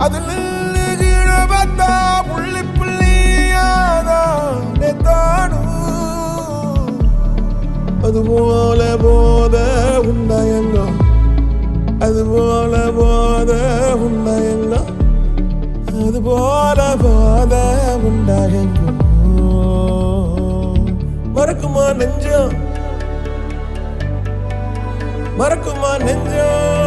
அது நில்லுகிற பார்த்தா புள்ளி புள்ளியாதானே தாடும். அதுபோல போத உண்டாயங்க, அதுபோல போத உண்டாயங்க, அதுபோல போத உண்டாயங்க. மறக்குமா நெஞ்சம், மறக்குமா நெஞ்சம்.